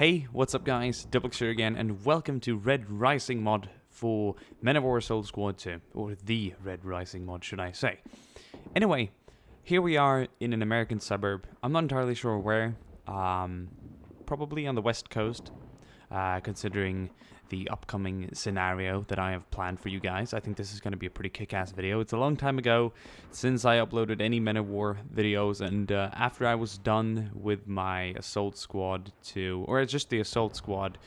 Hey, what's up guys, DiplexHeated here again, and welcome to Red Rising mod for Men of War Assault Squad 2, or the Red Rising mod should I say. Anyway, here we are in an American suburb. I'm not entirely sure where, probably on the west coast, considering the upcoming scenario that I have planned for you guys. I think this is going to be a pretty kick-ass video. It's a long time ago since I uploaded any Men of War videos, and after I was done with my Assault Squad 2, or just the Assault Squad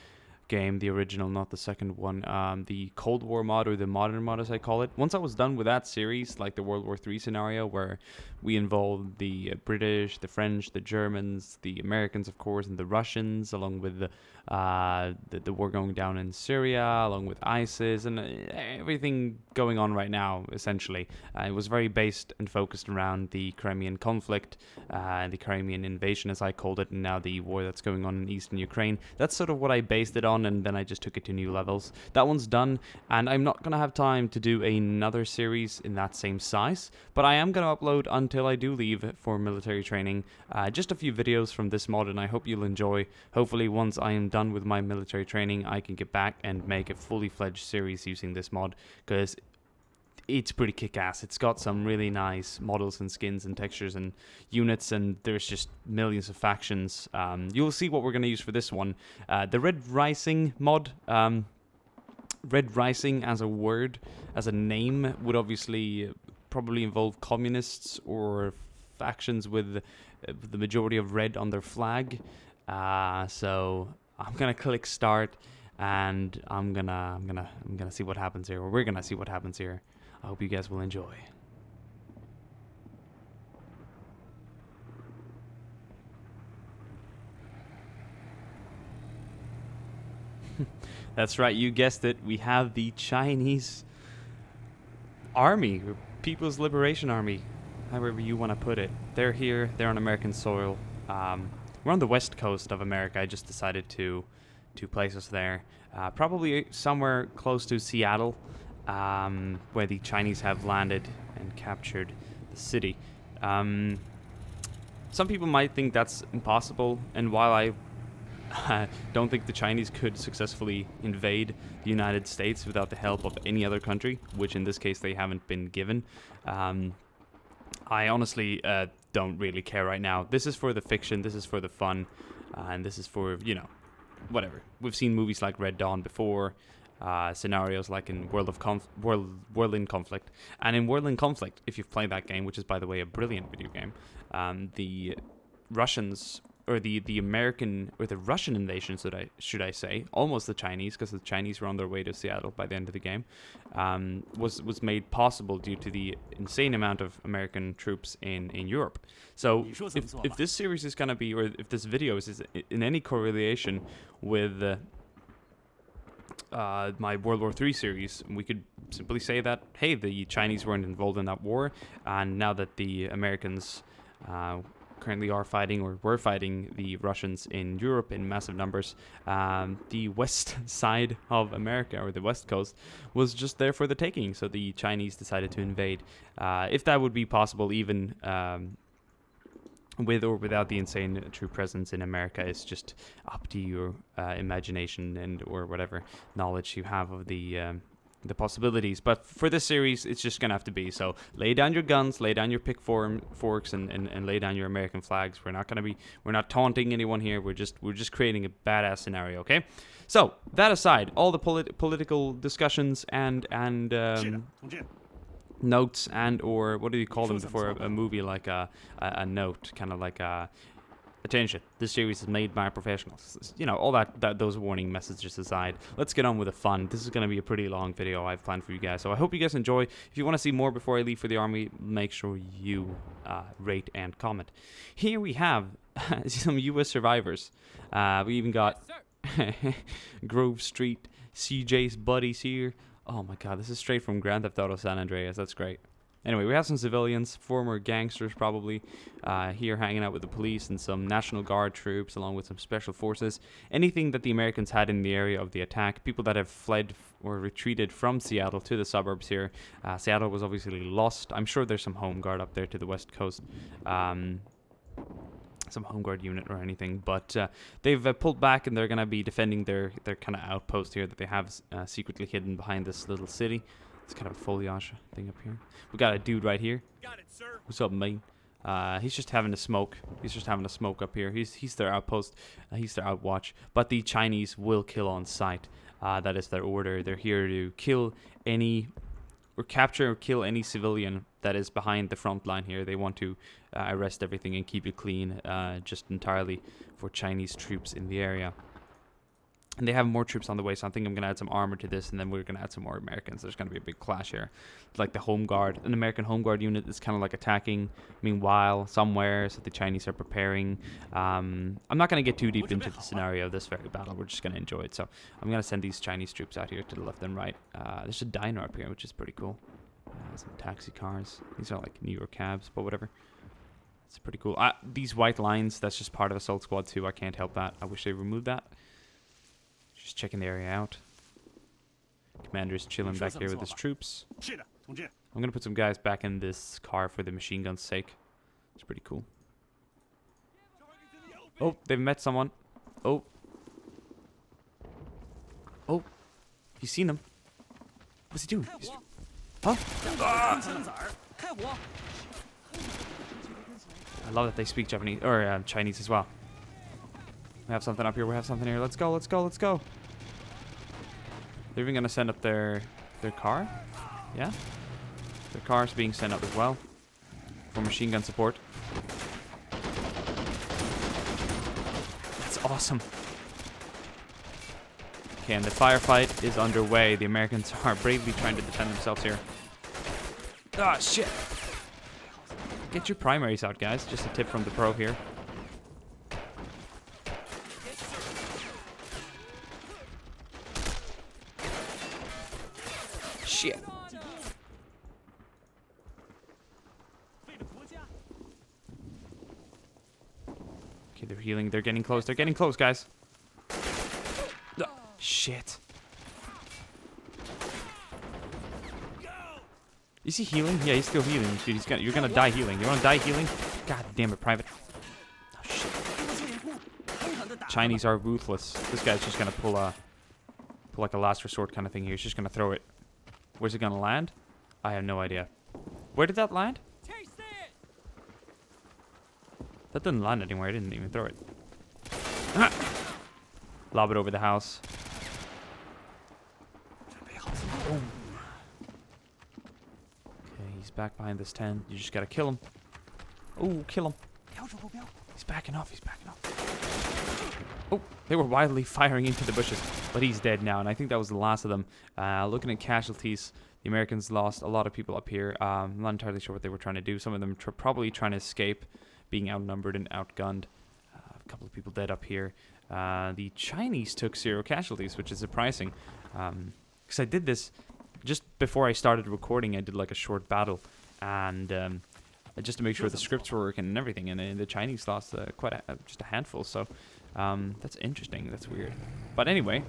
game, the original, not the second one, the Cold War mod, or the modern mod as I call it. Once I was done with that series, like the World War III scenario, where we involved the British, the French, the Germans, the Americans of course, and the Russians, along with the war going down in Syria, along with ISIS, and everything going on right now, essentially. It was very based and focused around the Crimean conflict, the Crimean invasion as I called it, and now the war that's going on in eastern Ukraine. That's sort of what I based it on, and then I just took it to new levels. That one's done, and I'm not going to have time to do another series in that same size, but I am going to upload until I do leave for military training just a few videos from this mod, and I hope you'll enjoy. Hopefully once I am done with my military training, I can get back and make a fully fledged series using this mod, because it's pretty kick-ass. It's got some really nice models and skins and textures and units, and there's just millions of factions. You'll see what we're going to use for this one. The Red Rising mod, Red Rising as a word, as a name, would obviously probably involve communists or factions with the majority of red on their flag. So I'm gonna click start, and I'm gonna see what happens here, or we're gonna see what happens here. I hope you guys will enjoy. That's right, you guessed it. We have the Chinese Army, or People's Liberation Army, however you want to put it. They're here. They're on American soil. We're on the west coast of America. I just decided to place us there. Probably somewhere close to Seattle, where the Chinese have landed and captured the city. Some people might think that's impossible, and while I don't think the Chinese could successfully invade the United States without the help of any other country, which in this case they haven't been given, I honestly don't really care right now. This is for the fiction, this is for the fun, and this is for, you know, whatever. We've seen movies like Red Dawn before, scenarios like in World in Conflict. And in World in Conflict, if you've played that game, which is by the way a brilliant video game, the Russians, or the American, or the Russian invasion, should I say, almost the Chinese, because the Chinese were on their way to Seattle by the end of the game, was made possible due to the insane amount of American troops in Europe. So if this series is going to be, or if this video is in any correlation with my World War III series, we could simply say that, hey, the Chinese weren't involved in that war, and now that the Americans currently are fighting, or were fighting, the Russians in Europe in massive numbers, the west side of America, or the west coast, was just there for the taking, so the Chinese decided to invade. If that would be possible, even with or without the insane troop presence in America, is just up to your imagination and or whatever knowledge you have of the possibilities. But for this series, it's just gonna have to be so. Lay down your guns, lay down your forks, and lay down your American flags. We're not taunting anyone here. We're just creating a badass scenario. Okay. So that aside, all the political discussions and notes, and or what do you call them before a movie, like a note, kind of like a attention, this series is made by professionals. You know, all that those warning messages aside, let's get on with the fun. This is going to be a pretty long video I've planned for you guys, so I hope you guys enjoy. If you want to see more before I leave for the army, make sure you rate and comment. Here we have some U.S. survivors. We even got Grove Street CJ's buddies here. Oh my god, this is straight from Grand Theft Auto San Andreas. That's great. Anyway, we have some civilians, former gangsters probably, here hanging out with the police and some National Guard troops, along with some special forces. Anything that the Americans had in the area of the attack. People that have fled or retreated from Seattle to the suburbs here. Seattle was obviously lost. I'm sure there's some home guard up there to the west coast. some home guard unit or anything, but they've pulled back and they're gonna be defending their kind of outpost here that they have secretly hidden behind this little city. It's kind of a foliage thing up here. We got a dude right here. Got it, sir. What's up, mate? He's just having a smoke. He's just having a smoke up here. He's their outpost. He's their outwatch. But the Chinese will kill on sight. That is their order. They're here to kill any or capture or kill any civilian that is behind the front line here. They want to arrest everything and keep it clean, just entirely for Chinese troops in the area. And they have more troops on the way, so I think I'm going to add some armor to this, and then we're going to add some more Americans. There's going to be a big clash here. Like the Home Guard, an American Home Guard unit is kind of like attacking, meanwhile, somewhere, so the Chinese are preparing. I'm not going to get too deep into the scenario of this very battle. We're just going to enjoy it. So I'm going to send these Chinese troops out here to the left and right. There's a diner up here, which is pretty cool. Some taxi cars. These are like New York cabs, but whatever. It's pretty cool. These white lines, that's just part of Assault Squad 2. I can't help that. I wish they removed that. Just checking the area out. Commander's chilling back here with his troops. I'm going to put some guys back in this car for the machine gun's sake. It's pretty cool. Oh, they've met someone. Oh. Oh. You seen them? What's he doing? Huh? I love that they speak Japanese or Chinese as well. We have something up here. We have something here. Let's go. Let's go. Let's go. They're even gonna send up their car. Yeah. Their car's being sent up as well for machine gun support. That's awesome. Okay, and the firefight is underway. The Americans are bravely trying to defend themselves here. Ah, shit. Get your primaries out, guys. Just a tip from the pro here. Shit. Okay, they're healing. They're getting close. They're getting close, guys. Shit. Is he healing? Yeah, he's still healing. Dude, you're gonna die healing. You wanna die healing? God damn it, Private. Oh, shit. Chinese are ruthless. This guy's just gonna pull like a last resort kind of thing here. He's just gonna throw it. Where's it gonna land? I have no idea. Where did that land? That didn't land anywhere. I didn't even throw it. Lob it over the house. Boom. Okay, he's back behind this tent. You just gotta kill him. Oh, kill him. He's backing off. He's backing off. Oh, they were wildly firing into the bushes, but he's dead now, and I think that was the last of them. Looking at casualties, the Americans lost a lot of people up here. I'm not entirely sure what they were trying to do. Some of them probably trying to escape being outnumbered and outgunned. A couple of people dead up here. The Chinese took 0 casualties, which is surprising. Because I did this just before I started recording. I did like a short battle, and just to make sure the scripts were working and everything. And the Chinese lost just a handful. So that's interesting. That's weird. But anyway,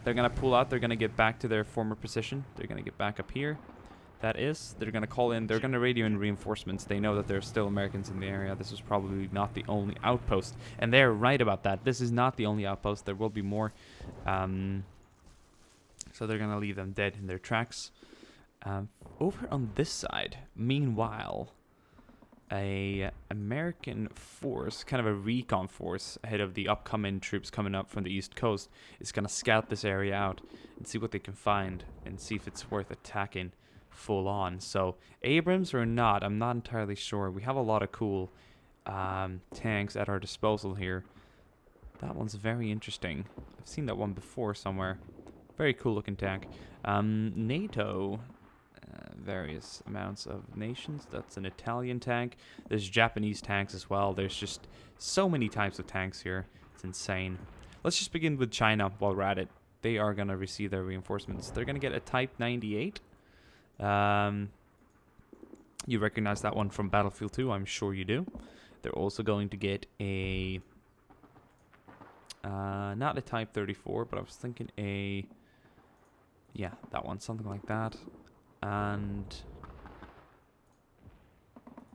they're gonna pull out. They're gonna get back to their former position. They're gonna get back up here. That is, they're gonna call in. They're gonna radio in reinforcements. They know that there's still Americans in the area. This is probably not the only outpost, and they're right about that. This is not the only outpost. There will be more. So they're gonna leave them dead in their tracks. Over on this side, meanwhile, a American force, kind of a recon force ahead of the upcoming troops coming up from the East Coast, is gonna scout this area out and see what they can find and see if it's worth attacking full on. So Abrams or not, I'm not entirely sure. We have a lot of cool tanks at our disposal here. That one's very interesting. I've seen that one before somewhere. Very cool looking tank. NATO, various amounts of nations. That's an Italian tank. There's Japanese tanks as well. There's just so many types of tanks here. It's insane. Let's just begin with China while we're at it. They are going to receive their reinforcements. They're going to get a Type 98. You recognize that one from Battlefield 2, I'm sure you do. They're also going to get a not a Type 34, but I was thinking yeah, that one, something like that. And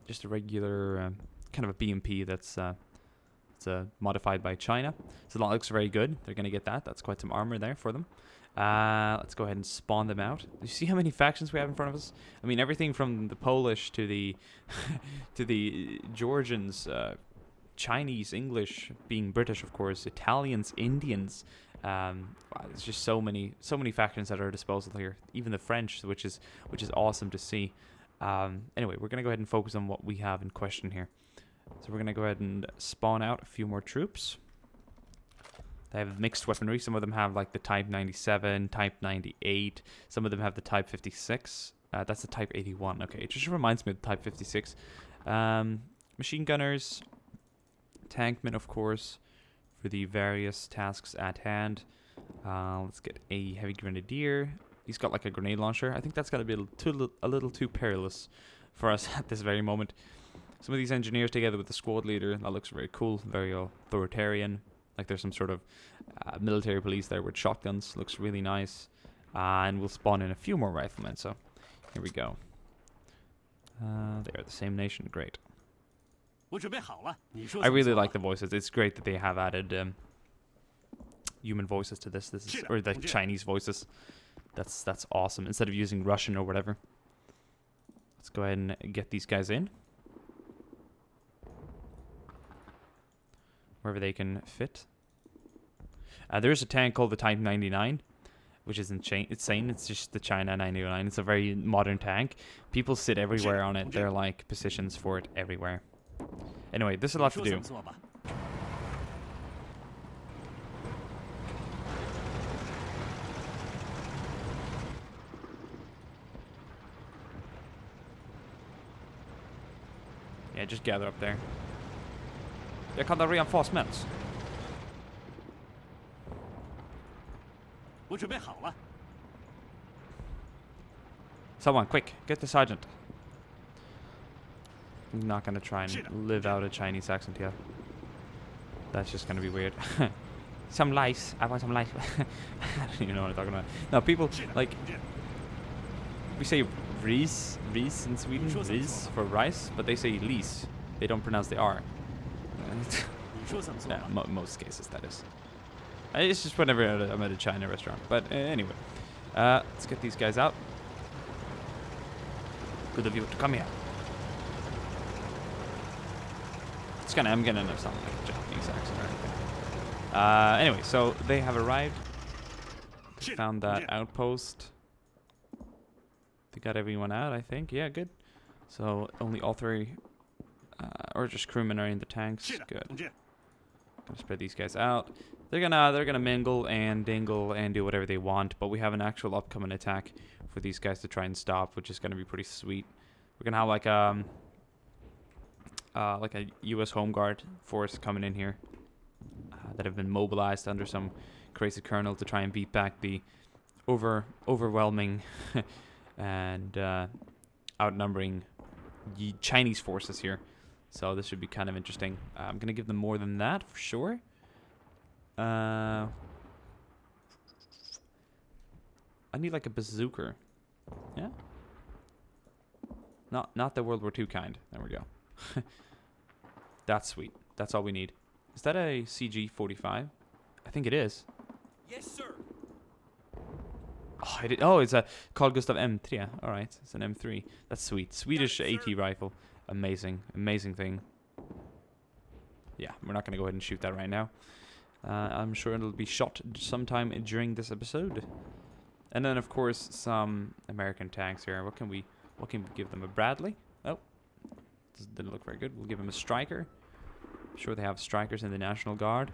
just a regular kind of a BMP that's modified by China. So that looks very good. They're going to get that. That's quite some armor there for them. Let's go ahead and spawn them out. You see how many factions we have in front of us? I mean, everything from the Polish to the to the Georgians, Chinese, English, being British, of course, Italians, Indians. Wow, there's just so many factions at our disposal here. Even the French, which is awesome to see. Anyway, we're gonna go ahead and focus on what we have in question here. So we're gonna go ahead and spawn out a few more troops. They have mixed weaponry. Some of them have like the Type 97, Type 98. Some of them have the Type 56. That's the Type 81. Okay, it just reminds me of the Type 56. Machine gunners, tankmen, of course, for the various tasks at hand. Let's get a heavy grenadier. He's got like a grenade launcher. I think that's got to be a little too perilous for us at this very moment. Some of these engineers together with the squad leader, that looks very cool, very authoritarian. Like there's some sort of military police there with shotguns. Looks really nice. And we'll spawn in a few more riflemen. So here we go. They are the same nation. Great. I really like the voices. It's great that they have added human voices to this. Or the Chinese voices. That's awesome. Instead of using Russian or whatever. Let's go ahead and get these guys in. Wherever they can fit. There's a tank called the Type 99, which is insane. It's just the China 99. It's a very modern tank. People sit everywhere on it. There are like positions for it everywhere. Anyway, this is a lot to do. Yeah, just gather up there. They're called the reinforcements. Someone, quick, get the sergeant. I'm not gonna try and live out a Chinese accent here. That's just gonna be weird. Some lice. I want some lice. I don't even know what I'm talking about. No, people like we say ris in Sweden, ris for rice, but they say lis. They don't pronounce the R. Yeah, most cases that is. It's just whenever I'm at a China restaurant. But anyway, let's get these guys out. Good of you to come here. I'm gonna end up sounding like a Japanese accent or anything. Anyway, so they have arrived. They found that outpost. They got everyone out, I think. Yeah, good. So only all three, or just crewmen are in the tanks. Good. Gonna spread these guys out. They're gonna mingle and dingle and do whatever they want, but we have an actual upcoming attack for these guys to try and stop, which is gonna be pretty sweet. We're gonna have like a U.S. Home Guard force coming in here that have been mobilized under some crazy colonel to try and beat back the overwhelming and outnumbering Chinese forces here. So this should be kind of interesting. I'm gonna give them more than that for sure. I need like a bazooka. Yeah. Not the World War II kind. There we go. That's sweet. That's all we need. Is that a CG-45? I think it is. Yes, sir. Oh, it's a Carl Gustav M3. All right, it's an M3. That's sweet. Swedish AT rifle. Amazing thing. Yeah, we're not gonna go ahead and shoot that right now. I'm sure it'll be shot sometime during this episode. And then of course some American tanks here. What can we give them? A Bradley? Oh, this didn't look very good. We'll give them a Striker. I'm sure they have Strikers in the National Guard.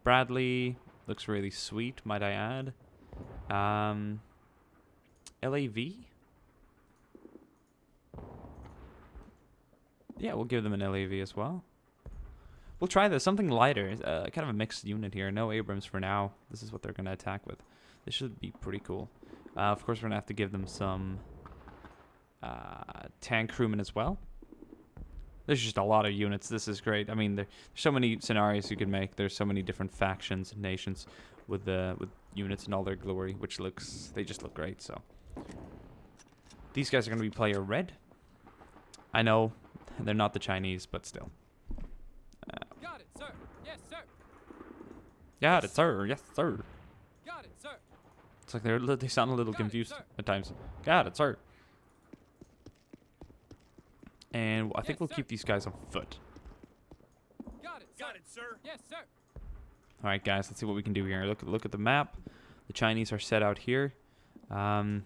Bradley looks really sweet, might I add. LAV? Yeah, we'll give them an LAV as well. We'll try this. Something lighter. Kind of a mixed unit here. No Abrams for now. This is what they're going to attack with. This should be pretty cool. Of course, we're going to have to give them some tank crewmen as well. There's just a lot of units. This is great. I mean, there's so many scenarios you can make. There's so many different factions and nations with units in all their glory, which they just look great. So these guys are going to be player red. I know They're not the Chinese, but still. Got it, sir. Yes, sir. Got it, sir. Yes, sir. Got it, sir. It's like they sound a little Got it, confused sir. at times. Got it, sir. And I think Yes, we'll sir. keep these guys on foot. Got it, sir. Got it, sir. Yes, sir. All right, guys. Let's see what we can do here. Look at the map. The Chinese are set out here. They're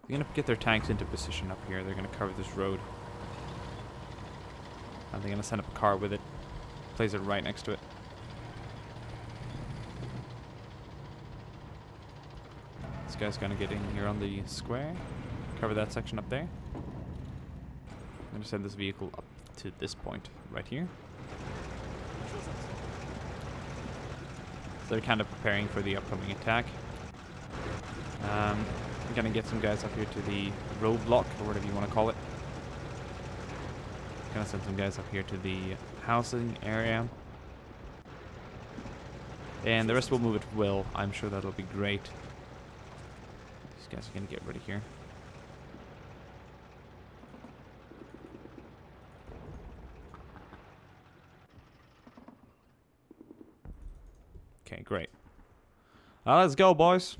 gonna get their tanks into position up here. They're gonna cover this road. And they're gonna send up a car with it. Place it right next to it. This guy's gonna get in here on the square. Cover that section up there. I'm gonna send this vehicle up to this point right here. So they're kind of preparing for the upcoming attack. I'm gonna get some guys up here to the roadblock, or whatever you want to call it. Gonna send some guys up here to the housing area. And the rest will move at will. I'm sure that'll be great. These guys are gonna get ready here. Okay, great. Let's go, boys.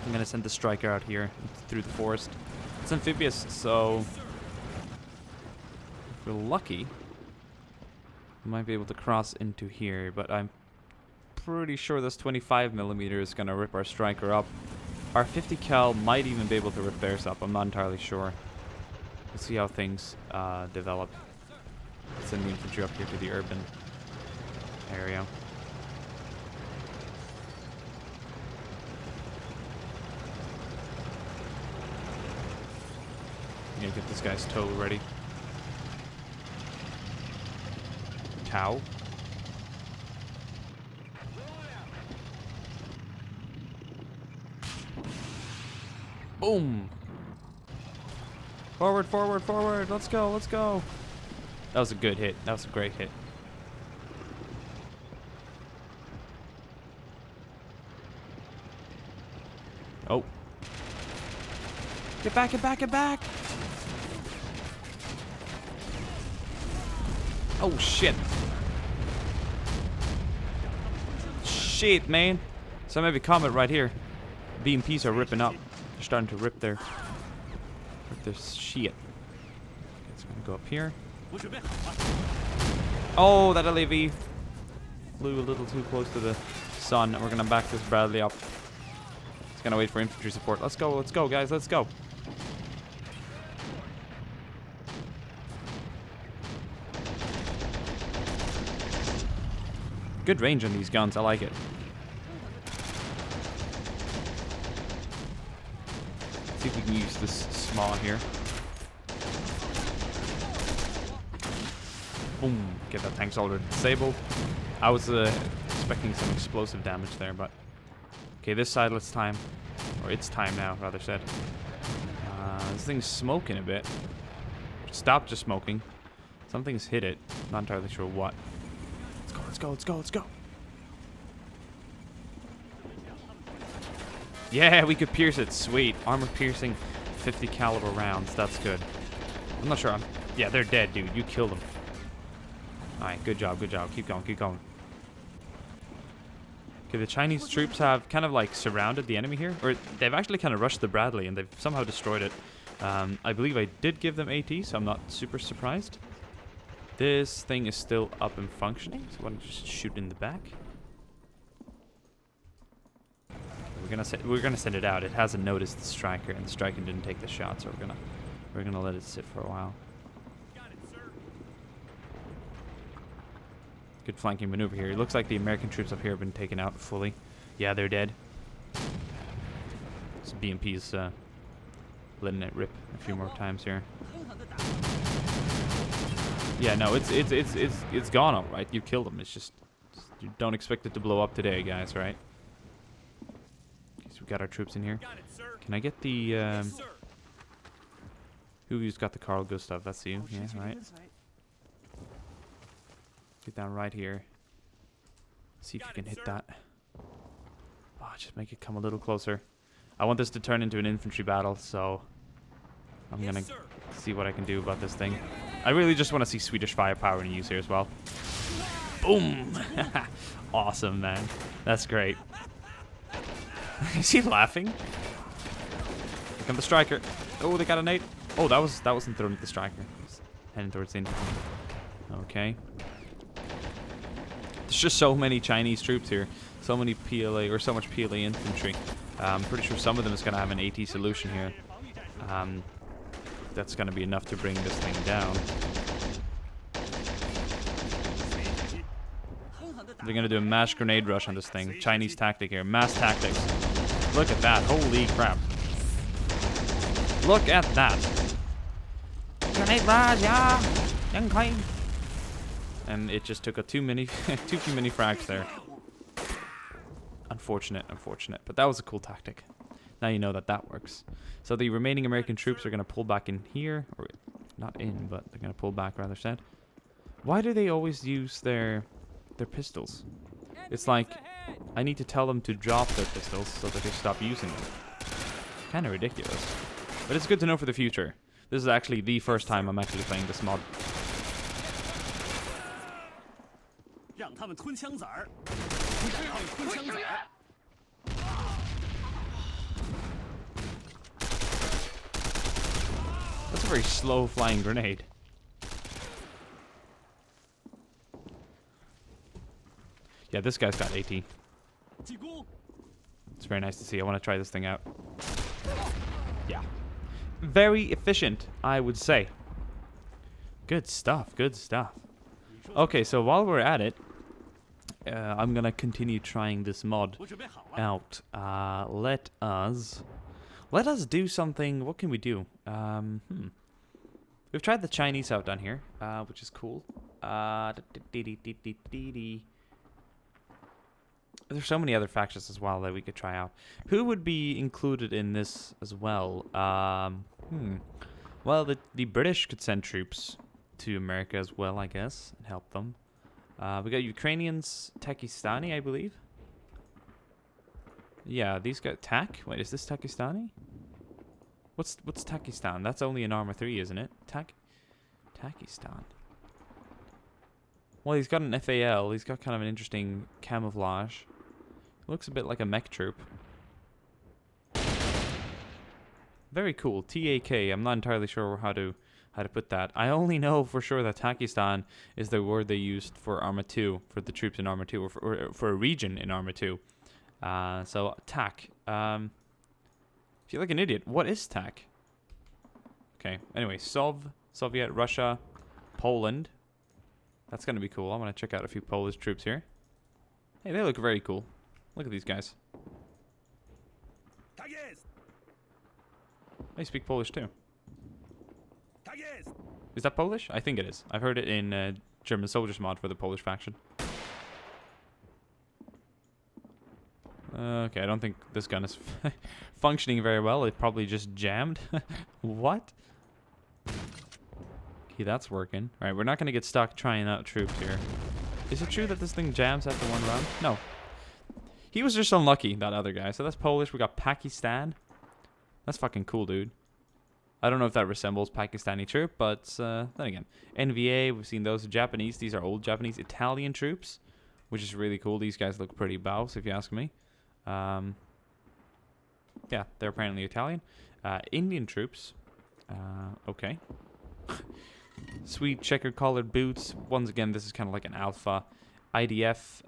I'm gonna send the striker out here through the forest. It's amphibious, so if we're lucky, we might be able to cross into here, but I'm pretty sure this 25mm is gonna rip our striker up. Our 50 cal might even be able to rip theirs up. I'm not entirely sure. We'll see how things develop. Send the infantry up here to the urban area. I'm gonna get this guy's tow ready. Tow. Boom! Forward, forward, forward! Let's go, let's go! That was a good hit. That was a great hit. Oh. Get back, get back, get back! Oh, shit. Shit, man. So maybe comment right here. BMPs are ripping up. They're starting to rip their shit. Okay, it's gonna go up here. Oh, that LAV flew a little too close to the sun. We're gonna back this Bradley up. It's gonna wait for infantry support. Let's go, guys, let's go. Good range on these guns, I like it. See if we can use this small here. Boom, get that tank soldier disabled. I was expecting some explosive damage there, but... Okay, this side, let's time. Or it's time now, rather said. This thing's smoking a bit. Stop just smoking. Something's hit it. Not entirely sure what. Let's go, let's go, let's go. Yeah, we could pierce it. Sweet. Armor piercing 50 caliber rounds. That's good. I'm not sure. Yeah, they're dead, dude. You killed them. Alright, good job, good job. Keep going, keep going. Okay, the Chinese troops have kind of like surrounded the enemy here. Or they've actually kind of rushed the Bradley and they've somehow destroyed it. I believe I did give them AT, so I'm not super surprised. This thing is still up and functioning, so why don't you just shoot in the back? We're gonna send it out. It hasn't noticed the striker, and the striker didn't take the shot, so we're gonna let it sit for a while. Good flanking maneuver here. It looks like the American troops up here have been taken out fully. Yeah, they're dead. This BMP's letting it rip a few more times here. Yeah, no, it's gone all right. You killed them. It's just you don't expect it to blow up today, guys, right? Okay, so we got our troops in here. Can I get the who's got the Carl Gustav? That's you, yeah, right. Get down right here. See if you can hit that. Oh, just make it come a little closer. I want this to turn into an infantry battle, so I'm gonna see what I can do about this thing. I really just want to see Swedish firepower in use here as well. Boom! Awesome, man. That's great. Is he laughing? Here comes the striker. Oh, they got a nade. Oh, that wasn't thrown at the striker. He's heading towards the infantry. Okay. There's just so many Chinese troops here. So many PLA, or so much PLA infantry. I'm pretty sure some of them is going to have an AT solution here. That's going to be enough to bring this thing down. They're going to do a mass grenade rush on this thing. Chinese tactic here. Mass tactics. Look at that. Holy crap. Look at that. Grenade rush, yeah. And it just took too few many frags there. Unfortunate. But that was a cool tactic. Now you know that works. So the remaining American troops are going to pull back in here. Or not in, but they're going to pull back, rather said. Why do they always use their pistols? It's like, I need to tell them to drop their pistols so that they stop using them. Kind of ridiculous. But it's good to know for the future. This is actually the first time I'm actually playing this mod. That's a very slow flying grenade. Yeah, this guy's got AT. It's very nice to see. I want to try this thing out. Yeah. Very efficient, I would say. Good stuff. Okay, so while we're at it, I'm going to continue trying this mod out. Let us do something. What can we do? We've tried the Chinese out down here, which is cool. There's so many other factions as well that we could try out. Who would be included in this as well? Well, the British could send troops to America as well, I guess, and help them. We got Ukrainians, Takistani, I believe. Yeah, these got Wait, is this Takistani? What's Takistan? That's only an armor 3, isn't it? Takistan. Well, he's got an FAL. He's got kind of an interesting camouflage. Looks a bit like a mech troop. Very cool. TAK. I'm not entirely sure how to put that. I only know for sure that Takistan is the word they used for Arma 2, for the troops in Arma 2, or for a region in Arma 2. So, TAK. I feel like an idiot. What is TAK? Okay. Anyway, Soviet, Russia, Poland. That's going to be cool. I want to check out a few Polish troops here. Hey, they look very cool. Look at these guys. They speak Polish too. Is that Polish? I think it is. I've heard it in German Soldiers mod for the Polish faction. Okay, I don't think this gun is functioning very well. It probably just jammed. What? Okay, that's working. Alright, we're not going to get stuck trying out troops here. Is it true that this thing jams after one round? No. He was just unlucky, that other guy. So that's Polish. We got Pakistan. That's fucking cool, dude. I don't know if that resembles Pakistani troop, but then again. NVA, we've seen those. Japanese, these are old Japanese. Italian troops, which is really cool. These guys look pretty bows, if you ask me. Yeah, they're apparently Italian. Indian troops. Okay. Sweet checkered collared boots. Once again, this is kind of like an alpha. IDF,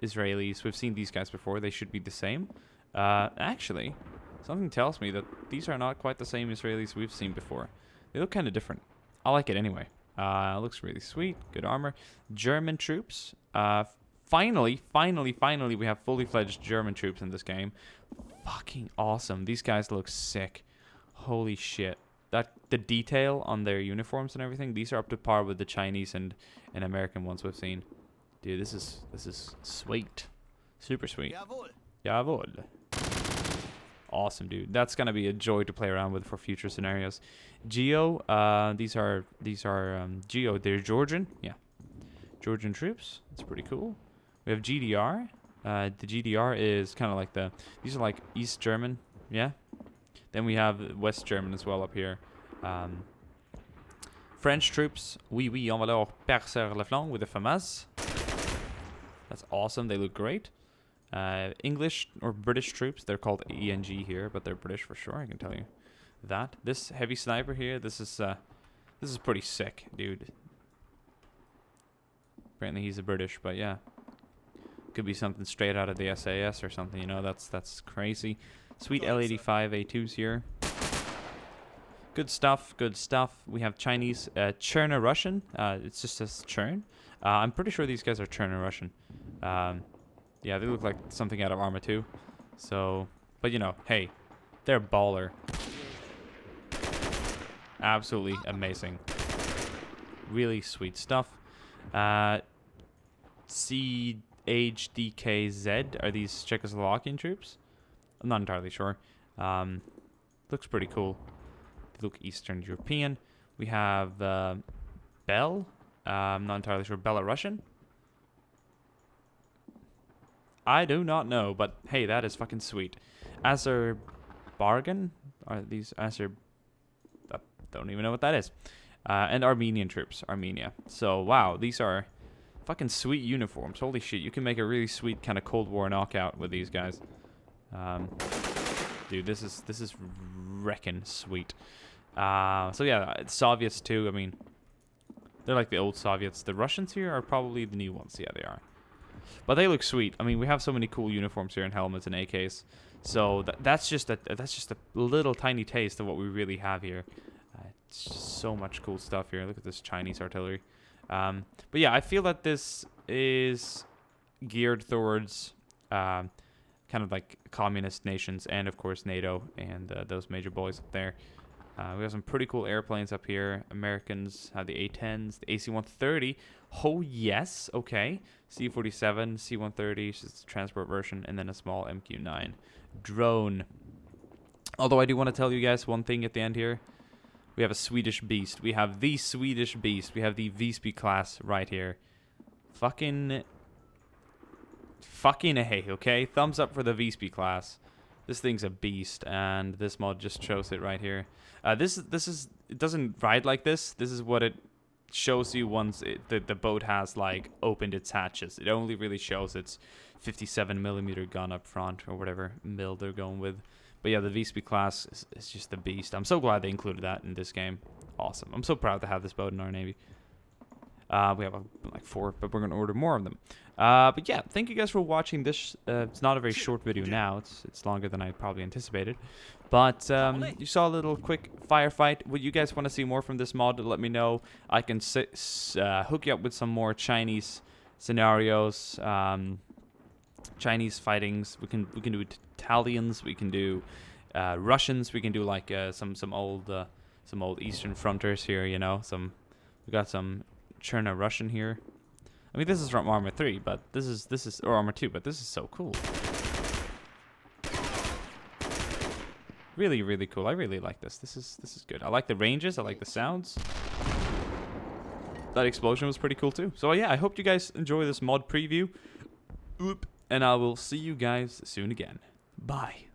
Israelis. We've seen these guys before. They should be the same. Actually, something tells me that these are not quite the same Israelis we've seen before. They look kind of different. I like it anyway. Looks really sweet. Good armor. German troops. Finally, we have fully fledged German troops in this game. Fucking awesome. These guys look sick. Holy shit. The detail on their uniforms and everything, these are up to par with the Chinese and American ones we've seen. Dude, this is sweet. Super sweet. Jawohl. Awesome, dude. That's gonna be a joy to play around with for future scenarios. Geo, these are Geo. They're Georgian. Yeah, Georgian troops. That's pretty cool. We have GDR. The GDR is kind of like these are like East German, yeah. Then we have West German as well up here. French troops, oui, on va leur percer le flanc with the FAMAS. That's awesome. They look great. English or British troops, they're called ENG here, but they're British for sure. I can tell you that. This heavy sniper here, this is pretty sick, dude. Apparently he's a British, but yeah, could be something straight out of the SAS or something. You know, that's crazy. Sweet L85 A2s here. Good stuff, good stuff. We have Chinese, Cherna Russian. It's just says Chern. I'm pretty sure these guys are Cherna Russian. Yeah, they look like something out of Arma 2. So, but you know, hey, they're baller. Absolutely amazing. Really sweet stuff. CHDKZ, are these Czechoslovakian troops? I'm not entirely sure. Looks pretty cool. They look Eastern European. We have Bell. I'm not entirely sure. Belarusian? I do not know, but hey, that is fucking sweet. Azerbaijan? Are these don't even know what that is. And Armenian troops. Armenia. So, wow, these are fucking sweet uniforms. Holy shit, you can make a really sweet kind of Cold War knockout with these guys. Dude, this is wrecking sweet. So yeah, it's Soviets too. I mean, they're like the old Soviets. The Russians here are probably the new ones. Yeah, they are. But they look sweet. I mean, we have so many cool uniforms here and helmets and AKs. So that's just a little tiny taste of what we really have here. It's just so much cool stuff here. Look at this Chinese artillery. But yeah, I feel that this is geared towards kind of like communist nations and of course NATO and those major boys up there. We have some pretty cool airplanes up here. Americans have the A-10s, the AC-130. Oh, yes. Okay. C-47, C-130, which is the transport version, and then a small MQ-9 drone. Although I do want to tell you guys one thing at the end here. We have a Swedish beast. We have the Swedish beast. We have the Visby class right here. Fucking A, okay? Thumbs up for the Visby class. This thing's a beast, and this mod just shows it right here. This is it doesn't ride like this. This is what it shows you once the boat has like opened its hatches. It only really shows its 57mm gun up front or whatever mil they're going with. But yeah, the Visby class is just the beast. I'm so glad they included that in this game. Awesome. I'm so proud to have this boat in our Navy. We have like 4, but we're going to order more of them. But yeah, thank you guys for watching this. It's not a very short video now. It's longer than I probably anticipated. But you saw a little quick firefight. Would you guys want to see more from this mod? Let me know. I can hook you up with some more Chinese scenarios, Chinese fightings. We can do Italians. We can do Russians. We can do like some old Eastern fronters here. You know, we got some Cherna Russian here. I mean, this is from Arma 3, but this is or Arma 2, but this is so cool. Really, really cool. I really like this. This is good. I like the ranges. I like the sounds. That explosion was pretty cool too. So yeah, I hope you guys enjoy this mod preview. And I will see you guys soon again. Bye.